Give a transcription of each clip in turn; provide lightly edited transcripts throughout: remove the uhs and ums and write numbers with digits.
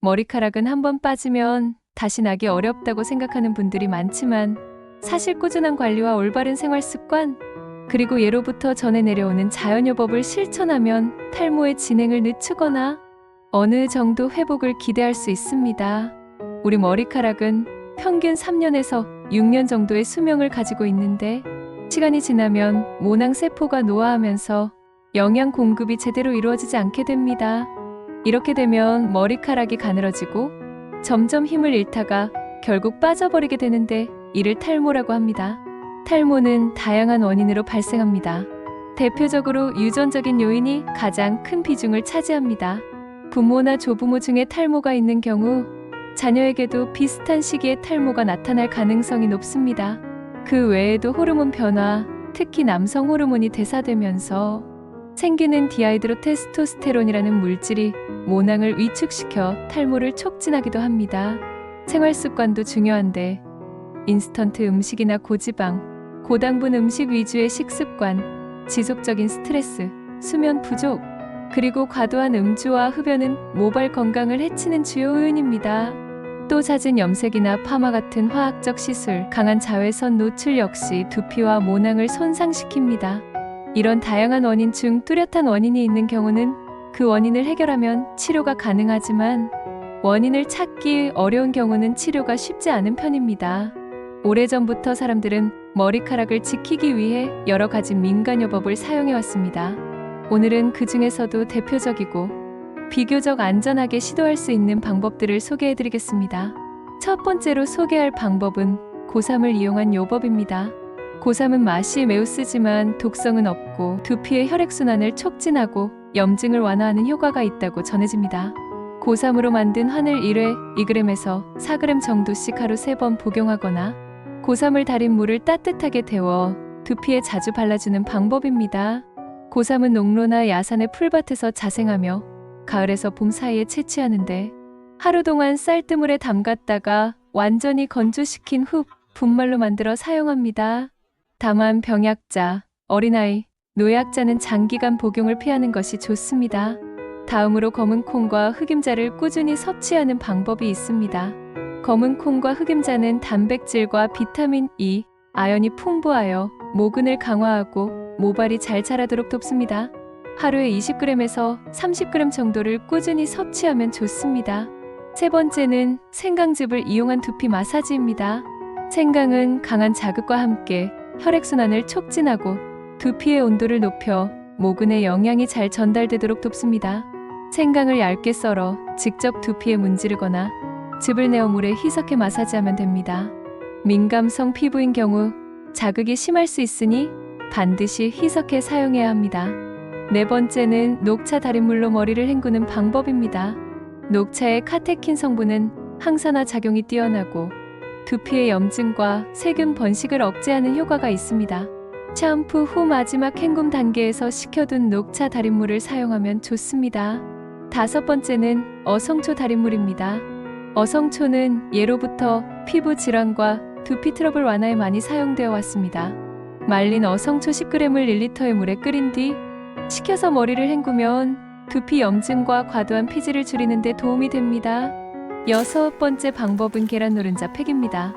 머리카락은 한번 빠지면 다시 나기 어렵다고 생각하는 분들이 많지만 사실 꾸준한 관리와 올바른 생활 습관, 그리고 예로부터 전해 내려오는 자연요법을 실천하면 탈모의 진행을 늦추거나 어느 정도 회복을 기대할 수 있습니다. 우리 머리카락은 평균 3년에서 6년 정도의 수명을 가지고 있는데 시간이 지나면 모낭세포가 노화하면서 영양 공급이 제대로 이루어지지 않게 됩니다. 이렇게 되면 머리카락이 가늘어지고 점점 힘을 잃다가 결국 빠져버리게 되는데 이를 탈모라고 합니다. 탈모는 다양한 원인으로 발생합니다. 대표적으로 유전적인 요인이 가장 큰 비중을 차지합니다. 부모나 조부모 중에 탈모가 있는 경우 자녀에게도 비슷한 시기에 탈모가 나타날 가능성이 높습니다. 그 외에도 호르몬 변화, 특히 남성 호르몬이 대사되면서 생기는 디하이드로테스토스테론이라는 물질이 모낭을 위축시켜 탈모를 촉진하기도 합니다. 생활 습관도 중요한데 인스턴트 음식이나 고지방, 고당분 음식 위주의 식습관, 지속적인 스트레스, 수면 부족, 그리고 과도한 음주와 흡연은 모발 건강을 해치는 주요 요인입니다. 또 잦은 염색이나 파마 같은 화학적 시술, 강한 자외선 노출 역시 두피와 모낭을 손상시킵니다. 이런 다양한 원인 중 뚜렷한 원인이 있는 경우는 그 원인을 해결하면 치료가 가능하지만 원인을 찾기 어려운 경우는 치료가 쉽지 않은 편입니다. 오래전부터 사람들은 머리카락을 지키기 위해 여러 가지 민간요법을 사용해왔습니다. 오늘은 그 중에서도 대표적이고 비교적 안전하게 시도할 수 있는 방법들을 소개해드리겠습니다. 첫 번째로 소개할 방법은 고삼을 이용한 요법입니다. 고삼은 맛이 매우 쓰지만 독성은 없고 두피의 혈액순환을 촉진하고 염증을 완화하는 효과가 있다고 전해집니다. 고삼으로 만든 환을 1회 2g에서 4g 정도씩 하루 3번 복용하거나 고삼을 달인 물을 따뜻하게 데워 두피에 자주 발라주는 방법입니다. 고삼은 농로나 야산의 풀밭에서 자생하며 가을에서 봄 사이에 채취하는데 하루 동안 쌀뜨물에 담갔다가 완전히 건조시킨 후 분말로 만들어 사용합니다. 다만 병약자, 어린아이, 노약자는 장기간 복용을 피하는 것이 좋습니다. 다음으로 검은 콩과 흑임자를 꾸준히 섭취하는 방법이 있습니다. 검은 콩과 흑임자는 단백질과 비타민 E, 아연이 풍부하여 모근을 강화하고 모발이 잘 자라도록 돕습니다. 하루에 20g에서 30g 정도를 꾸준히 섭취하면 좋습니다. 세 번째는 생강즙을 이용한 두피 마사지입니다. 생강은 강한 자극과 함께 혈액순환을 촉진하고 두피의 온도를 높여 모근에 영양이 잘 전달되도록 돕습니다. 생강을 얇게 썰어 직접 두피에 문지르거나 즙을 내어 물에 희석해 마사지하면 됩니다. 민감성 피부인 경우 자극이 심할 수 있으니 반드시 희석해 사용해야 합니다. 네 번째는 녹차 달인물로 머리를 헹구는 방법입니다. 녹차의 카테킨 성분은 항산화 작용이 뛰어나고 두피의 염증과 세균 번식을 억제하는 효과가 있습니다. 샴푸 후 마지막 헹굼 단계에서 식혀둔 녹차 달인물을 사용하면 좋습니다. 다섯 번째는 어성초 달인물입니다. 어성초는 예로부터 피부 질환과 두피 트러블 완화에 많이 사용되어 왔습니다. 말린 어성초 10g을 1리터의 물에 끓인 뒤 식혀서 머리를 헹구면 두피 염증과 과도한 피지를 줄이는 데 도움이 됩니다. 여섯 번째 방법은 계란 노른자 팩입니다.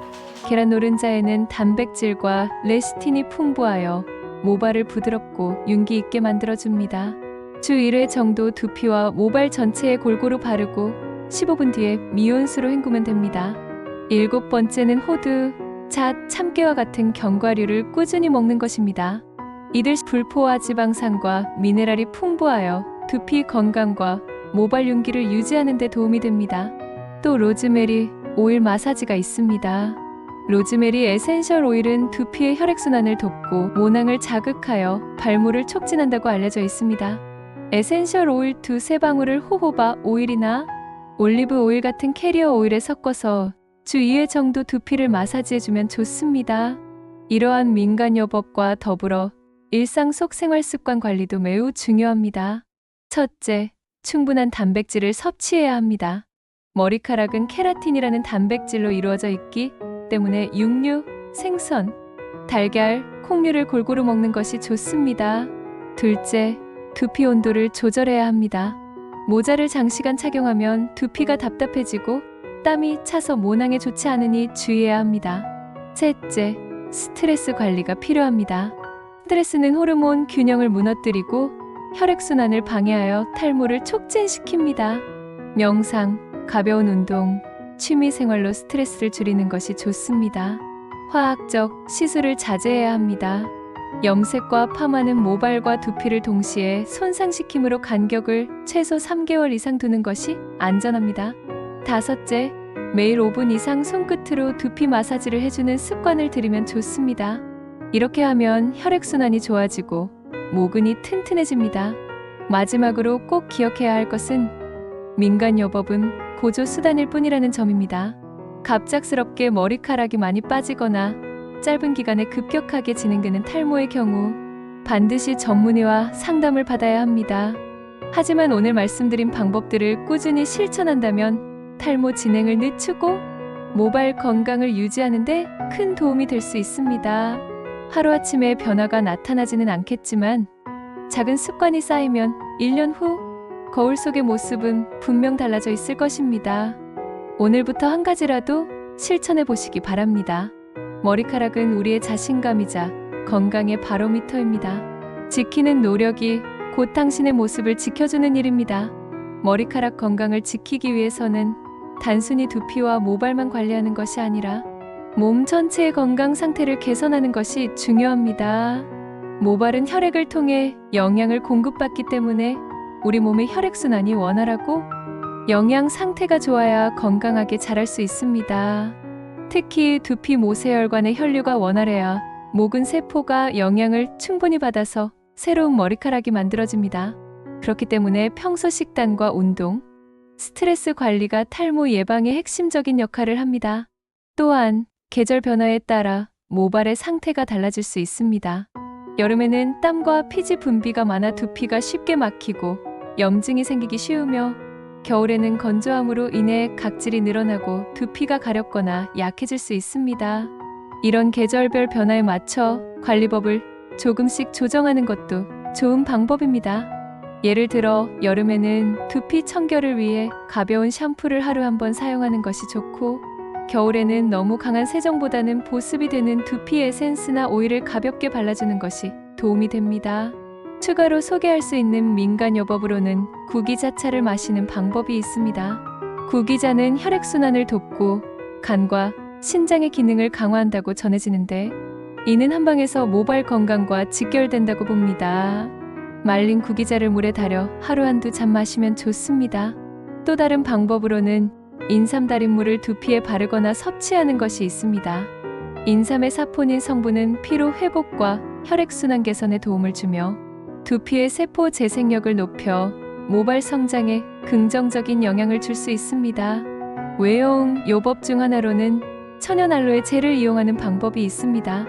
계란 노른자에는 단백질과 레시틴이 풍부하여 모발을 부드럽고 윤기 있게 만들어줍니다. 주 1회 정도 두피와 모발 전체에 골고루 바르고 15분 뒤에 미온수로 헹구면 됩니다. 일곱 번째는 호두, 잣, 참깨와 같은 견과류를 꾸준히 먹는 것입니다. 이들 불포화 지방산과 미네랄이 풍부하여 두피 건강과 모발 윤기를 유지하는 데 도움이 됩니다. 또 로즈메리 오일 마사지가 있습니다. 로즈메리 에센셜 오일은 두피의 혈액순환을 돕고 모낭을 자극하여 발모를 촉진한다고 알려져 있습니다. 에센셜 오일 2-3방울을 호호바 오일이나 올리브 오일 같은 캐리어 오일에 섞어서 주 2회 정도 두피를 마사지해주면 좋습니다. 이러한 민간요법과 더불어 일상 속 생활 습관 관리도 매우 중요합니다. 첫째, 충분한 단백질을 섭취해야 합니다. 머리카락은 케라틴이라는 단백질로 이루어져 있기 때문에 육류, 생선, 달걀, 콩류를 골고루 먹는 것이 좋습니다. 둘째, 두피 온도를 조절해야 합니다. 모자를 장시간 착용하면 두피가 답답해지고 땀이 차서 모낭에 좋지 않으니 주의해야 합니다. 셋째, 스트레스 관리가 필요합니다. 스트레스는 호르몬 균형을 무너뜨리고 혈액순환을 방해하여 탈모를 촉진시킵니다. 명상, 가벼운 운동, 취미 생활로 스트레스를 줄이는 것이 좋습니다. 화학적 시술을 자제해야 합니다. 염색과 파마는 모발과 두피를 동시에 손상시키므로 간격을 최소 3개월 이상 두는 것이 안전합니다. 다섯째, 매일 5분 이상 손끝으로 두피 마사지를 해주는 습관을 들이면 좋습니다. 이렇게 하면 혈액순환이 좋아지고 모근이 튼튼해집니다. 마지막으로 꼭 기억해야 할 것은 민간요법은 보조수단일 뿐이라는 점입니다. 갑작스럽게 머리카락이 많이 빠지거나 짧은 기간에 급격하게 진행되는 탈모의 경우 반드시 전문의와 상담을 받아야 합니다. 하지만 오늘 말씀드린 방법들을 꾸준히 실천한다면 탈모 진행을 늦추고 모발 건강을 유지하는 데 큰 도움이 될 수 있습니다. 하루아침에 변화가 나타나지는 않겠지만 작은 습관이 쌓이면 1년 후 거울 속의 모습은 분명 달라져 있을 것입니다. 오늘부터 한 가지라도 실천해 보시기 바랍니다. 머리카락은 우리의 자신감이자 건강의 바로미터입니다. 지키는 노력이 곧 당신의 모습을 지켜주는 일입니다. 머리카락 건강을 지키기 위해서는 단순히 두피와 모발만 관리하는 것이 아니라 몸 전체의 건강 상태를 개선하는 것이 중요합니다. 모발은 혈액을 통해 영양을 공급받기 때문에 우리 몸의 혈액순환이 원활하고 영양 상태가 좋아야 건강하게 자랄 수 있습니다. 특히 두피 모세혈관의 혈류가 원활해야 모근 세포가 영양을 충분히 받아서 새로운 머리카락이 만들어집니다. 그렇기 때문에 평소 식단과 운동, 스트레스 관리가 탈모 예방에 핵심적인 역할을 합니다. 또한 계절 변화에 따라 모발의 상태가 달라질 수 있습니다. 여름에는 땀과 피지 분비가 많아 두피가 쉽게 막히고 염증이 생기기 쉬우며 겨울에는 건조함으로 인해 각질이 늘어나고 두피가 가렵거나 약해질 수 있습니다. 이런 계절별 변화에 맞춰 관리법을 조금씩 조정하는 것도 좋은 방법입니다. 예를 들어 여름에는 두피 청결을 위해 가벼운 샴푸를 하루 한 번 사용하는 것이 좋고 겨울에는 너무 강한 세정보다는 보습이 되는 두피 에센스나 오일을 가볍게 발라주는 것이 도움이 됩니다. 추가로 소개할 수 있는 민간요법으로는 구기자차를 마시는 방법이 있습니다. 구기자는 혈액순환을 돕고 간과 신장의 기능을 강화한다고 전해지는데 이는 한방에서 모발 건강과 직결된다고 봅니다. 말린 구기자를 물에 달여 하루 한두 잔 마시면 좋습니다. 또 다른 방법으로는 인삼 달인 물을 두피에 바르거나 섭취하는 것이 있습니다. 인삼의 사포닌 성분은 피로 회복과 혈액순환 개선에 도움을 주며 두피의 세포 재생력을 높여 모발 성장에 긍정적인 영향을 줄 수 있습니다. 외형 요법 중 하나로는 천연 알로에 젤을 이용하는 방법이 있습니다.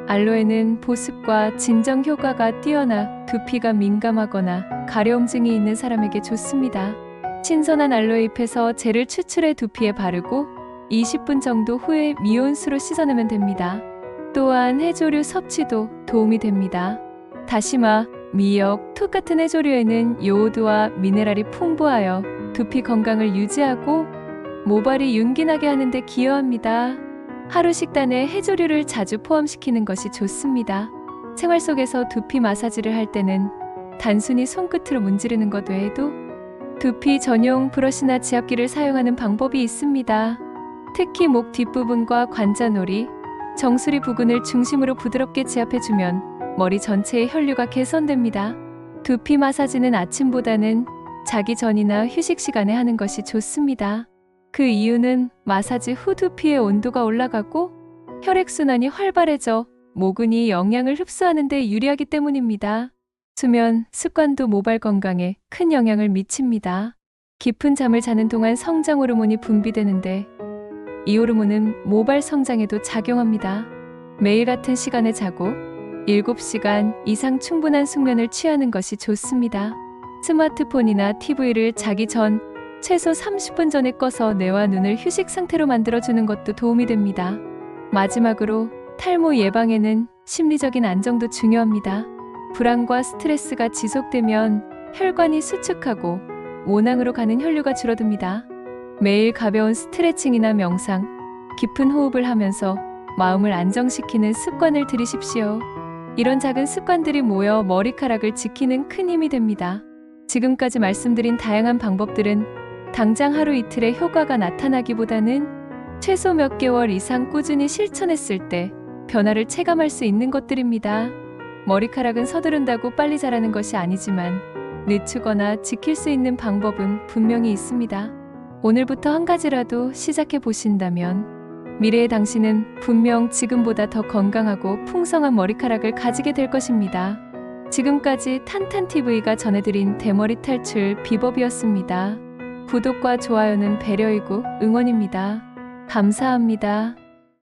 알로에는 보습과 진정 효과가 뛰어나 두피가 민감하거나 가려움증이 있는 사람에게 좋습니다. 신선한 알로에 잎에서 젤을 추출해 두피에 바르고 20분 정도 후에 미온수로 씻어내면 됩니다. 또한 해조류 섭취도 도움이 됩니다. 다시마, 미역, 툭 같은 해조류에는 요오드와 미네랄이 풍부하여 두피 건강을 유지하고 모발이 윤기나게 하는 데 기여합니다. 하루 식단에 해조류를 자주 포함시키는 것이 좋습니다. 생활 속에서 두피 마사지를 할 때는 단순히 손끝으로 문지르는 것 외에도 두피 전용 브러쉬나 지압기를 사용하는 방법이 있습니다. 특히 목 뒷부분과 관자놀이, 정수리 부근을 중심으로 부드럽게 지압해주면 머리 전체의 혈류가 개선됩니다. 두피 마사지는 아침보다는 자기 전이나 휴식 시간에 하는 것이 좋습니다. 그 이유는 마사지 후 두피의 온도가 올라가고 혈액순환이 활발해져 모근이 영양을 흡수하는 데 유리하기 때문입니다. 수면, 습관도 모발 건강에 큰 영향을 미칩니다. 깊은 잠을 자는 동안 성장 호르몬이 분비되는데 이 호르몬은 모발 성장에도 작용합니다. 매일 같은 시간에 자고 7시간 이상 충분한 숙면을 취하는 것이 좋습니다. 스마트폰이나 TV를 자기 전 최소 30분 전에 꺼서 뇌와 눈을 휴식 상태로 만들어주는 것도 도움이 됩니다. 마지막으로 탈모 예방에는 심리적인 안정도 중요합니다. 불안과 스트레스가 지속되면 혈관이 수축하고 원앙으로 가는 혈류가 줄어듭니다. 매일 가벼운 스트레칭이나 명상, 깊은 호흡을 하면서 마음을 안정시키는 습관을 들이십시오. 이런 작은 습관들이 모여 머리카락을 지키는 큰 힘이 됩니다. 지금까지 말씀드린 다양한 방법들은 당장 하루 이틀의 효과가 나타나기보다는 최소 몇 개월 이상 꾸준히 실천했을 때 변화를 체감할 수 있는 것들입니다. 머리카락은 서두른다고 빨리 자라는 것이 아니지만 늦추거나 지킬 수 있는 방법은 분명히 있습니다. 오늘부터 한 가지라도 시작해 보신다면 미래의 당신은 분명 지금보다 더 건강하고 풍성한 머리카락을 가지게 될 것입니다. 지금까지 탄탄TV가 전해드린 대머리 탈출 비법이었습니다. 구독과 좋아요는 배려이고 응원입니다. 감사합니다.